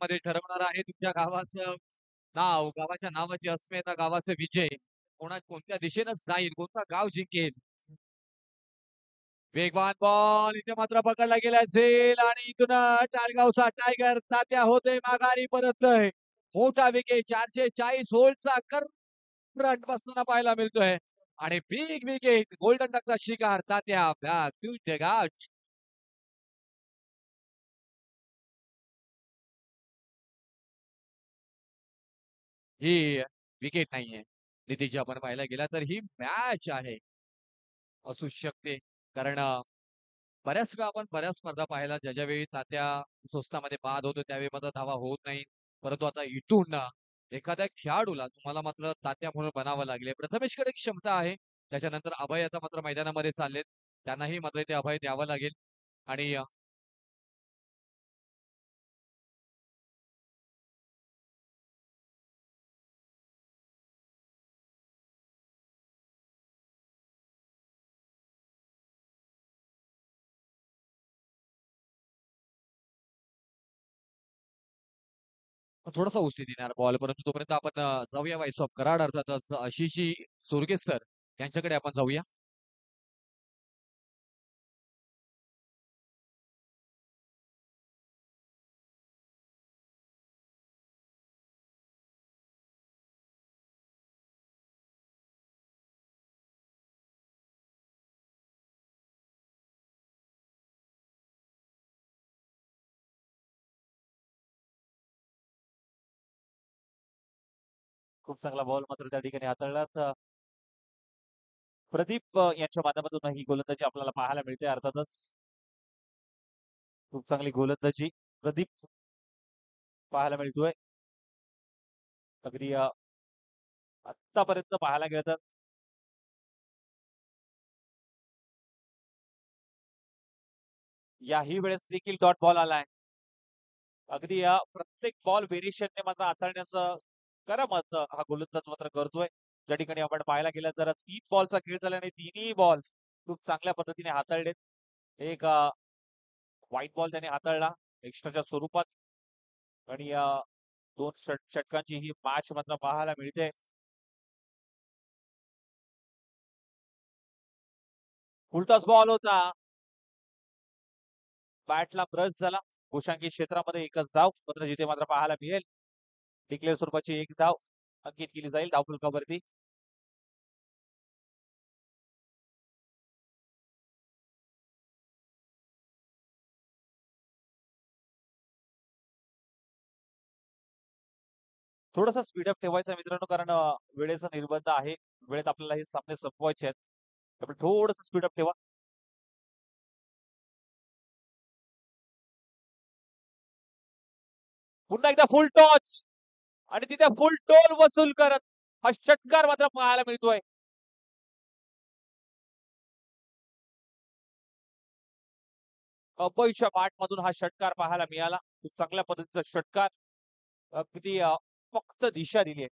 मध्ये ठरवणार आहे तुमच्या गावाचं नाव, गावाच्या नावाची अस्मिता, गावाचे विजय कोणत्या दिशेनं जाईल, कोणता गाव जिंकेल. वेगवान बॉल इथे मात्र पकडला गेला असेल आणि इथून टाळगावचा टायगर तात्या होते माघारी परततोय. मोठा विकेट 440 होल्डचा करंट बसताना पाहायला मिळतोय आणि बिग विकेट गोल्डन डकचा शिकार तात्या बॅक टू द गाच. ही विकेट नाहीये नितीश, आपण पाहायला गेला तर ही मॅच आहे असू शकते. कारण बऱ्याच वेळा आपण बऱ्याच स्पर्धा पाहायला ज्याच्या वेळी तात्या स्वस्तामध्ये बाद होतो त्यावेळी मात्र धावा होत नाही. परंतु आता इथून ना एखाद्या खेळाडूला तुम्हाला मात्र तात्या म्हणून बनावं लागले. प्रथमेशकडे क्षमता आहे, त्याच्यानंतर अभय आता मात्र मैदानामध्ये चाललेत, त्यांनाही मात्र ते अभय द्यावं लागेल. आणि थोडासा उस्ती देणार बॉल, परंतु तोपर्यंत आपण जाऊया वाईस ऑफ कराड अर्थातच आशिषी सुरगे सर यांच्याकडे आपण जाऊया. खूप चांगला बॉल मात्र त्या ठिकाणी हाताळला. प्रदीप यांच्या माध्यमातून ही गोलंदाजी आपल्याला पाहायला मिळते. अर्थातच खूप चांगली गोलंदाजी प्रदीप पाहायला मिळतोय. अगदी आतापर्यंत पाहायला गेलं तर याही वेळेस देखील डॉट बॉल आलाय. अगदी प्रत्येक बॉल व्हेरिएशनने मात्र हाताळण्याचं करमत हा गोलंदाज मात्र करतोय. ज्या ठिकाणी आपण पाहायला गेलं तर 3 बॉलचा खेळ झाला आणि तिन्ही बॉल खूप चांगल्या पद्धतीने हाताळलेत. एक व्हाईट बॉल त्याने हाताळला एक्स्ट्राच्या स्वरूपात आणि दोन षटकांची ही मॅच मात्र पाहायला मिळते. फुलटॉस बॉल होता, बॅटला ब्रश झाला. गोशांकी क्षेत्रामध्ये एकच धाव मात्र जिथे मात्र पाहायला मिळेल. डिक्लेअर स्वरूपाची एक धाव अंकित केली जाईल धावफलकावरती. थोडासा स्पीडअप ठेवायचा मित्रांनो, कारण वेळेचा निर्बंध आहे. वेळेत आपल्याला हे सामने संपवायचे आहेत, त्यामुळे थोडस स्पीडअप ठेवा. पुन्हा एकदा फुल टॉच आणि तिथे फुल टोल वसूल करत हा षटकार मात्र पाहायला मिळतोय. अभयच्या मधून हा षटकार पाहायला मिळाला. खूप चांगल्या पद्धतीचा षटकार. किती फक्त दिशा दिली आहे.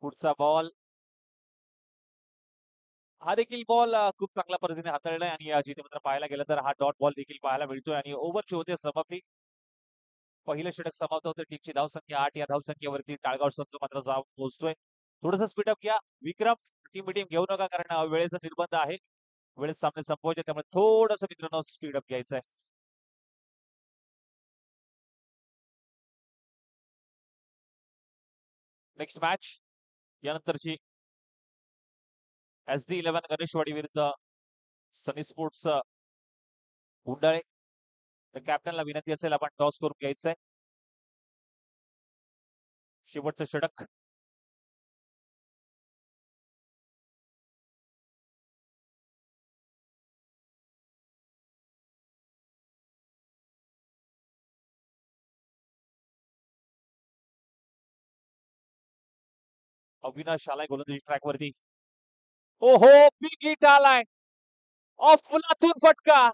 पुढचा बॉल, हा देखील बॉल खूप चांगल्या पद्धतीने हाताळलाय आणि जिथे मात्र पाहायला गेलं तर हा डॉट बॉल देखील पाहायला मिळतोय आणि ओव्हरची होते समाप्ती. पहिलं षटक समाप्त होतं. टीमची धावसंख्या 8 या धावसंख्येवरती टाळगाव संघ मात्र जाऊन पोहोचतोय. थोडंसं स्पीडअप घ्या विक्रम. टीम मिटिंग घेऊ नका, कारण वेळेचा निर्बंध आहे. वेळेत सामने संपवायचे, त्यामुळे थोडंसं मित्रांनो स्पीडअप घ्यायचं आहे. नेक्स्ट मॅच यानंतरची SD11 गणेशवाडी विरुद्ध सनी स्पोर्ट्स गुंडाळे. तर कॅप्टनला विनंती असेल आपण टॉस करून घ्यायचंय. शेवटचं षटक. अविनाश आलाय गोलंदाजी ट्रॅक वरती. ओहो, बिग हिट आलाय. अफलातून फटका.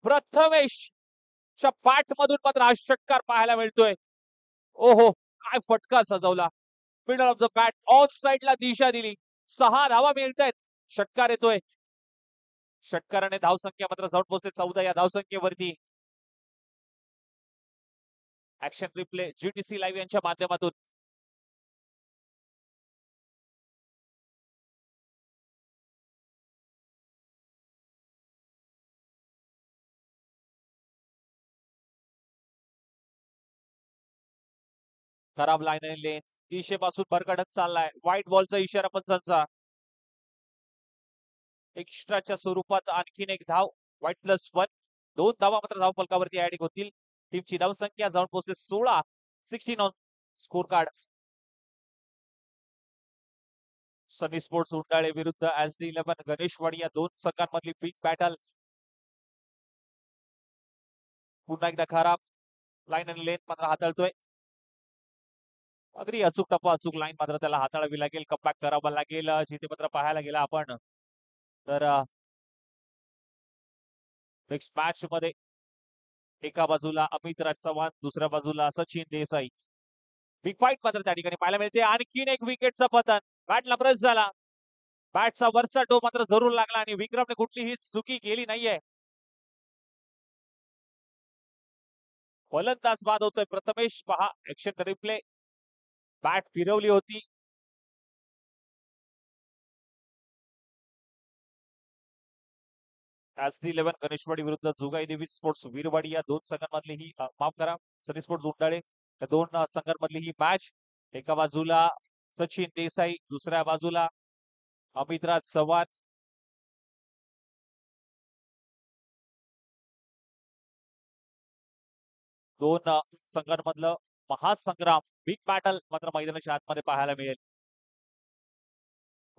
प्रथमेशच्या मधून मात्र हा षटकार पाहायला मिळतोय. ओहो, काय फटका सजवला. Middle of the bat of साइडला दिशा दिली. 6 धावा मिळतायत. षटकार येतोय. षटकाराने धावसंख्या मात्र जाऊन पोहोचते 14 या धावसंख्येवरती. ऍक्शन रिप्ले जीटीसी लाईव्ह यांच्या माध्यमातून. खराब लाईन आणि लेन दिशेपासून भरकटत चाललाय. व्हाईट बॉलचा इशारा पंचांचा. एक्स्ट्राच्या स्वरूपात आणखीन एक धाव. व्हाईट +1. 2 धावा मात्र धाव फलकावरती ऍड होतील. टीमची धावसंख्या जाऊन पोहोचते 16. 16 on score card. Sunny sports Undale विरुद्ध SD11 गणेशवाडी या दोन संघांमधली बिग बॅटल. पुन्हा एकदा खराब लाईन आणि लेन मात्र हाताळतोय. अगदी अचूक टप्पा अचूक लाईन मात्र त्याला हाताळावी लागेल. कमबॅक करावा लागेल. जिथे मात्र पाहायला गेला आपण तर नेक्स्ट मॅच मध्ये एका बाजूला अमित राज चव्हाण, दुसऱ्या बाजूला सचिन देसाई. बिग फाईट मात्र त्या ठिकाणी पाहायला मिळते. आणखीन एक विकेटचा पतन. बॅटला ब्रश झाला. बॅटचा वरचा टो मात्र जरूर लागला आणि विक्रमने कुठलीही चुकी केली नाहीये. फलंदाज बाद होतोय प्रथमेश. पहा ऍक्शन रिप्ले. बॅट फिरवली होती. SD11 गणेशवाडी विरुद्ध जुगाई देवी स्पोर्ट्स वीरवाडी या दोन संघांमधली ही माफ करा सनी स्पोर्ट्स उंडाळे या दोन संघांमधली ही मॅच. एका बाजूला सचिन देसाई, दुसऱ्या बाजूला अमितराज चव्हाण. दोन संघांमधलं महासंग्राम बिग बॅटल मात्र मैदानाच्या आतमध्ये पाहायला मिळेल.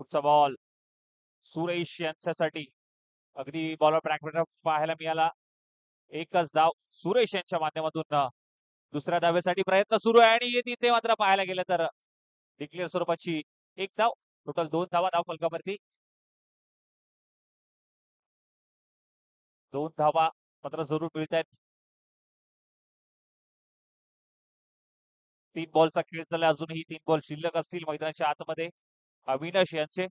पुढचा बॉल सुरेश यांच्यासाठी. अगदी बॉलर ट्रॅक पाहायला मिळाला. एकच धाव सुरेश यांच्या माध्यमातून. दुसऱ्या धावेसाठी प्रयत्न सुरू आहे आणि तिथे मात्र पाहायला गेलं तर डिक्लेअर स्वरूपाची एक धाव. टोटल 2 धावा धाव फलकावरती. 2 धावा मात्र जरूर मिळत आहेत. 3 बॉलचा खेळ चालला. अजूनही 3 बॉल शिल्लक असतील मैदानाच्या आतमध्ये. अविनाश यांचे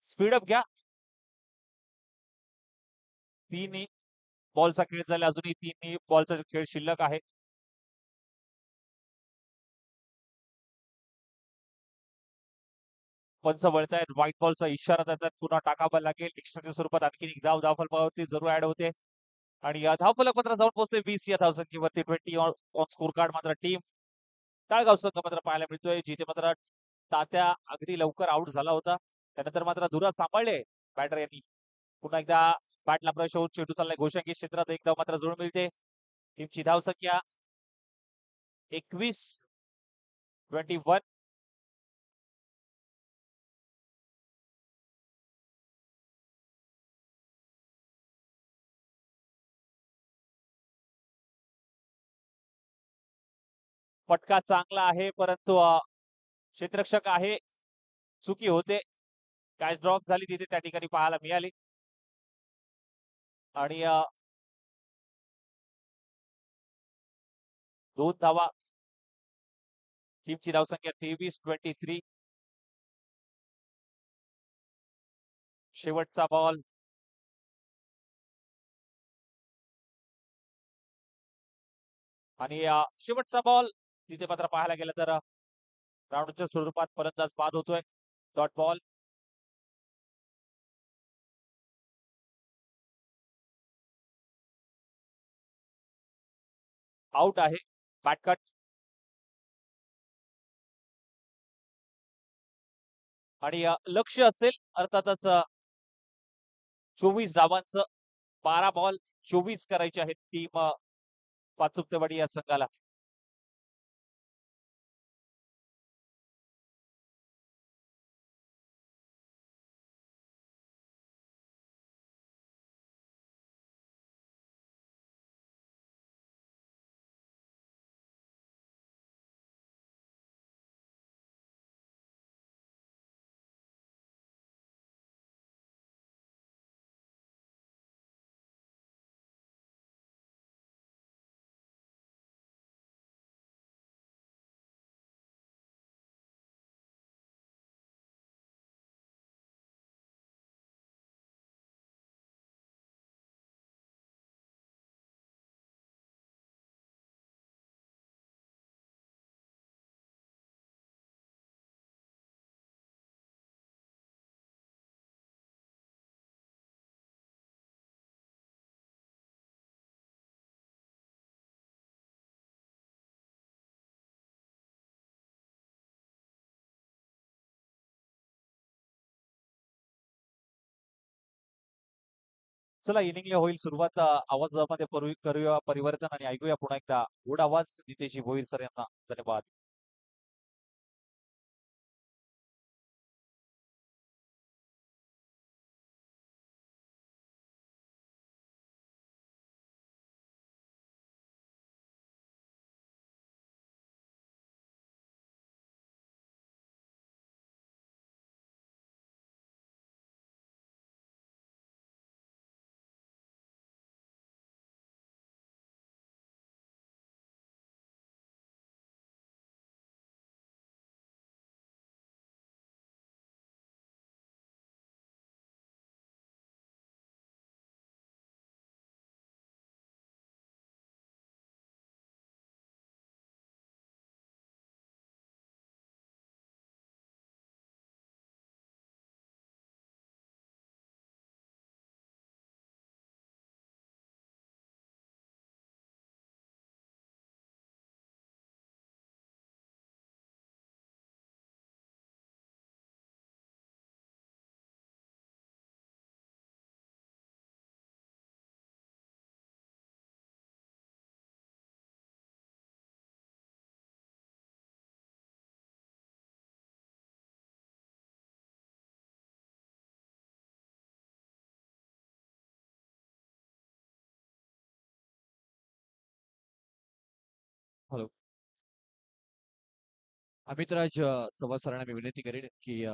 स्पीडअप घ्या. 3 बॉलचा खेळ झाला. अजूनही 3 बॉलचा खेळ शिल्लक आहे. पंच वळतायत. व्हाईट बॉलचा इशारा देतात. पुन्हा टाकावा लागेल. एक्स्ट्राच्या स्वरूपात आणखी एक धाव धावफलकावरती जरूर ऍड होते आणि या धावफलक मात्र जाऊन पोहोचते 20 या धावसंख्येवरती. 20 ऑन स्कोर कार्ड मात्र टीम ताळगाव संघ मात्र पाहायला मिळतोय. जिथे मात्र तात्या अगदी लवकर आउट झाला होता. त्यानंतर मात्र धुरा सांभाळले बॅटर यांनी. पुन्हा एकदा बॅटला ब्रश होऊन चेंडू चाललाय घोषंगी क्षेत्रात. एकदा मात्र जोड मिळते. टीमची धावसंख्या 21. फटका चांगला आहे परंतु क्षेत्ररक्षक आहे. चुकी होते. कॅच ड्रॉप झाली तिथे त्या ठिकाणी पाहायला मिळाली आणि 2 धावा. टीमची धावसंख्या 23. शेवटचा बॉल. आणि शेवटचा बॉल तिथे मात्र पाहायला गेलं तर राऊंडच्या स्वरूपात फलंदाज बाद होतोय. Dot ball. आउट आहे. बॅटकट. आणि लक्ष असेल अर्थातच 24 धावांचं. 12 बॉल 24 करायचे आहेत टीम पाचुकतेवाडी या संघाला. चला इनिंगला होईल सुरुवात. आवाजामध्ये करूया परिवर्तन आणि ऐकूया पुन्हा एकदा गोड आवाज नितेश भोईर सर यांना. धन्यवाद. हॅलो. अमितराज चव्हाण सरांना मी विनंती करेन की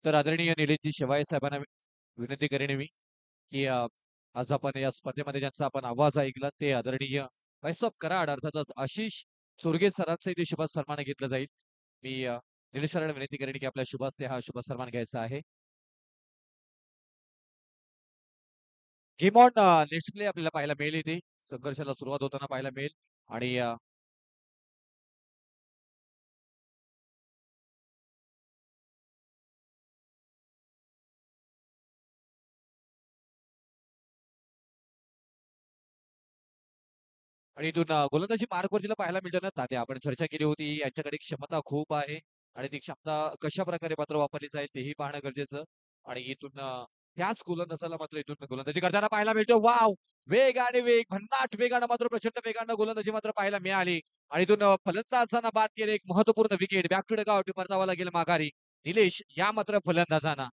तर आदरणीय निलेशजी शेवाळे साहेबांना विनंती करेन मी की आज आपण या स्पर्धेमध्ये ज्यांचा आपण आवाज ऐकला ते आदरणीय वैसप कराड अर्थातच आशिष सुरगे सरांचा इथे शुभ सन्मान घेतला जाईल. मी निलेश सरांना विनंती करेन की आपल्या शुभ हस्ते हा शुभ सन्मान घ्यायचा आहे. गेम ऑन नेक्स्ट प्ले आपल्याला पाहायला मिळेल इथे संघर्षाला सुरुवात होताना पाहायला मिळेल आणि आणि इथून गोलंदाजी मार्गवरतीला पाहायला मिळतं ना तात्या आपण चर्चा केली होती यांच्याकडे क्षमता खूप आहे आणि ती क्षमता कशा प्रकारे मात्र वापरली जाईल तेही पाहणं गरजेचं आणि इथून त्याच गोलंदाजाला मात्र इथून गोलंदाजी करताना पाहायला मिळतो. वाव वेग आणि वेग भन्नाट वेगानं मात्र प्रचंड वेगानं गोलंदाजी मात्र पाहायला मिळाली आणि इथून फलंदाजांना बाद केले एक महत्वपूर्ण विकेट बॅक टू डगआउट परतावा लागेल माघारी निलेश या मात्र फलंदाजांना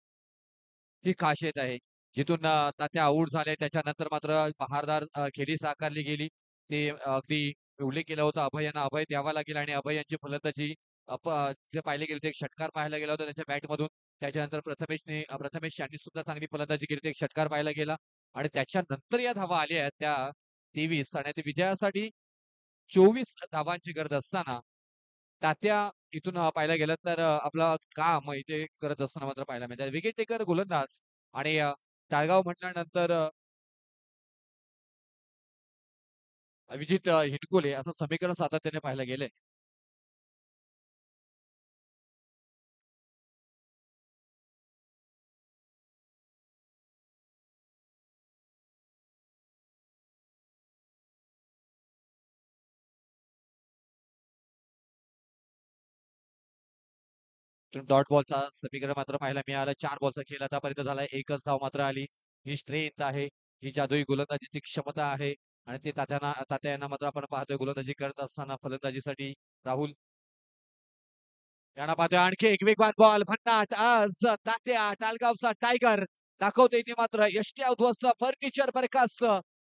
ही खासियत आहे जिथून तात्या आऊट झाले त्याच्यानंतर मात्र बहारदार खेळी साकारली गेली ते अगदी उल्लेख केला होता अभय यांना अभय द्यावा लागेल आणि अभय यांची फलंदाजी जे पाहिले गेले ते एक षटकार पाहायला गेला होता त्यांच्या बॅटमधून त्याच्यानंतर प्रथमेश यांनी सुद्धा चांगली फलंदाजी केली एक षटकार पाहायला गेला आणि त्याच्यानंतर या धावा आल्या आहेत त्या 23 आणि ते विजयासाठी 24 धावांची गरज असताना तात्या इथून पाहायला गेलं तर आपला काम इथे करत असताना मात्र पाहायला मिळतात विकेट टेकर गोलंदाज आणि टाळगाव म्हटल्यानंतर अभिजित हिटकुले असं समीकरण सातत्याने पाहायला गेले. डॉट बॉलचा समीकरण मात्र पाहायला मिळालं 4 बॉलचा खेळ आतापर्यंत झालाय एकच धाव मात्र आली ही स्ट्रेंथ आहे ही जादुई गोलंदाजीची क्षमता आहे आणि ते तात्या यांना मात्र आपण पाहतोय गोलंदाजी करत असताना फलंदाजीसाठी राहुल यांना पाहतोय आणखी एक वेगवान बॉल भन्नाट आज तात्या टालगावचा टायगर दाखवते इथे मात्र यष्ट्या उद्ध्वस्त फर्निचर बरखास्त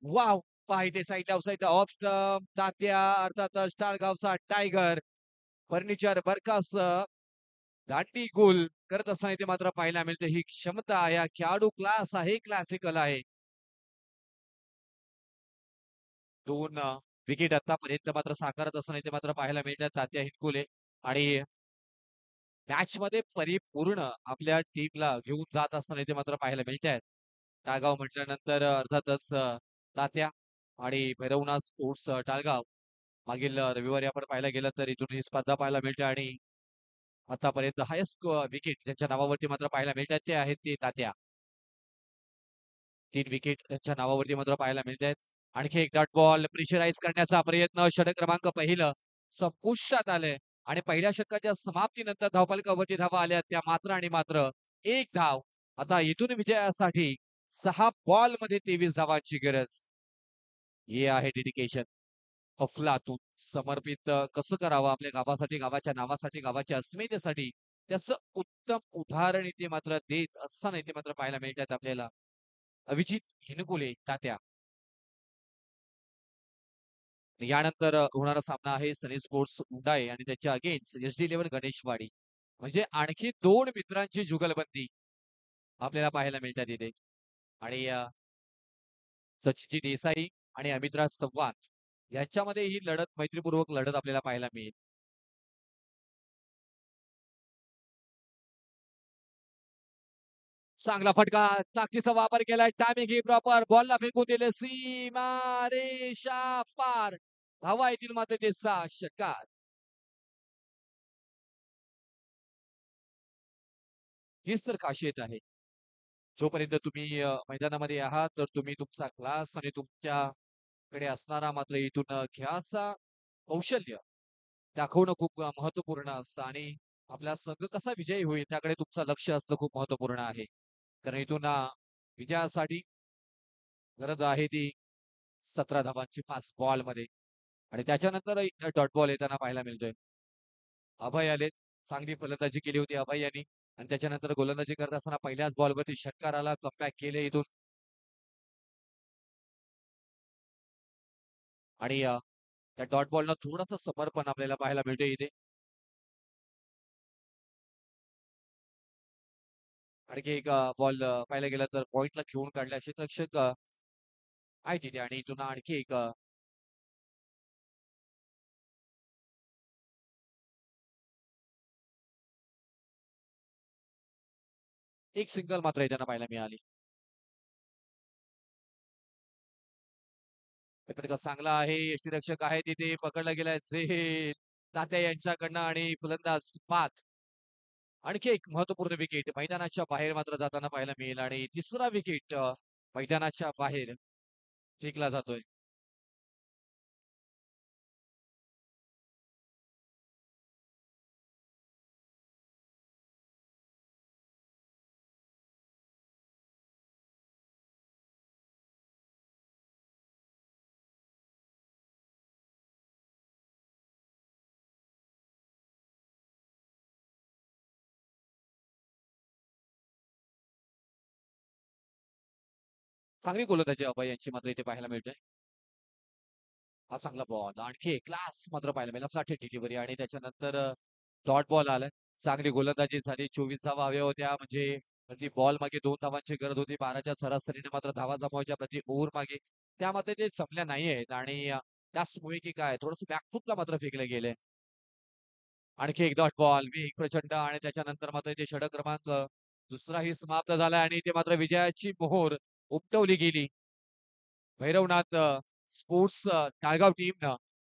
वाव पाहिजे साईडला साईड ऑफ स्टंप तात्या अर्थातच टाळगावचा टायगर फर्निचर बरखास्त दांडी गोल करत असताना इथे मात्र पाहायला मिळते ही क्षमता या खेळाडू क्लास आहे क्लासिकल आहे. 2 विकेट आतापर्यंत मात्र साकारत असताना इथे मात्र पाहायला मिळतात तात्या हिटकुले आणि मॅच मध्ये परिपूर्ण आपल्या टीमला घेऊन जात असताना इथे मात्र पाहायला मिळत आहेत. टाळगाव म्हटल्यानंतर अर्थातच तात्या आणि भैरवनाथ स्पोर्ट्स टाळगाव मागील रविवारी आपण पाहायला गेलं तर इथून ही स्पर्धा पाहायला मिळते आणि आतापर्यंत हायेस्ट विकेट ज्यांच्या नावावरती मात्र पाहायला मिळतात ते आहेत ते तात्या 3 विकेट त्यांच्या नावावरती मात्र पाहायला मिळत आहेत. आणखी एक डॉट बॉल प्रेशराईज करण्याचा प्रयत्न. षटक क्रमांक पहिलं संपुष्टात आलंय आणि पहिल्या षटकाच्या समाप्तीनंतर धावफलकावरती धावा आल्या त्या मात्र आणि मात्र 1 धाव. आता इथून विजयासाठी 6 बॉलमध्ये 23 धावांची गरज. हे आहे डेडिकेशन. अफलातून समर्पित कसं करावं आपल्या गावासाठी, गावाच्या नावासाठी, गावाच्या अस्मितेसाठी त्याचं उत्तम उदाहरण इथे मात्र देत असताना इथे मात्र पाहायला मिळतात आपल्याला अभिजित हिनकुले तात्या. यानंतर होणारा सामना आहे सनी स्पोर्ट्स उडाय आणि त्याच्या अगेन्स्ट SD11 गणेशवाडी. म्हणजे आणखी 2 मित्रांची जुगलबंदी आपल्याला पाहायला मिळतात इथे. आणि सचिनजी देसाई आणि अमितराज चव्हाण यांच्यामध्ये ही लढत मैत्रीपूर्वक लढत आपल्याला पाहायला मिळेल. चांगला फटका ताकदीचा वापर केलाय. टायमिंग ही प्रॉपर. बॉलला फेकून दिले सीमा रेषा पार. धावा येतील मात्र ते 6 षटकार. हीच तर खासियत आहे. जोपर्यंत तुम्ही मैदानामध्ये आहात तर तुम्ही तुमचा क्लास आणि तुमच्याकडे असणारा मात्र इथून खेळाचा कौशल्य दाखवणं खूप महत्वपूर्ण असतं आणि आपला संघ कसा विजयी होईल त्याकडे तुमचं लक्ष असणं खूप महत्वपूर्ण आहे. कारण इथून विजयासाठी गरज आहे ती 17 धावांची 5 बॉलमध्ये आणि त्याच्यानंतर डॉट बॉल येताना पाहायला मिळतोय. अभय आले. चांगली फलंदाजी केली होती अभय यांनी आणि त्याच्यानंतर गोलंदाजी करत असताना पहिल्याच बॉलवरती षटकार आला. कमबॅक केले इथून आणि त्या डॉट बॉलनं थोडंसं समर्पण आपल्याला पाहायला मिळतंय इथे. आणखी एक बॉल पाहायला गेला तर पॉइंटला खेळून काढले क्षेत्ररक्षक आहे तिथे आणि इथून आणखी एक एक सिंगल मात्र त्यांना पाहायला मिळाली. फटका चांगला आहे. यष्टीरक्षक आहे तिथे पकडला गेलाय झेल तात्या यांच्याकडनं आणि फलंदाज बाद. आणखी एक महत्वपूर्ण विकेट मैदानाच्या बाहेर मात्र जाताना पाहायला मिळेल आणि तिसरा विकेट मैदानाच्या बाहेर फेकला जातोय. चांगली गोलंदाजी अभय यांची मात्र इथे पाहायला मिळते. हा चांगला बॉल आणखी एक क्लास मात्र पाहायला मिळाला. साठी डिलिव्हरी आणि त्याच्यानंतर डॉट बॉल आलाय. चांगली गोलंदाजी झाली. 24 धावा हव्या होत्या म्हणजे प्रति बॉल मागे 2 धावांची गरज होती. 12च्या सरासरीने मात्र धावा जमवायच्या प्रति ओव्हर मागे त्यामध्ये ते जमल्या नाहीयेत आणि त्याचमुळे की काय थोडस बॅकफुटला मात्र फेकले गेले. आणखी एक डॉट बॉल वेग प्रचंड आणि त्याच्यानंतर मात्र इथे षटक क्रमांक दुसराही समाप्त झाला आणि इथे मात्र विजयाची मोहोर उपटवली गेली. भैरवनाथ स्पोर्ट्स ताळगाव टीमनं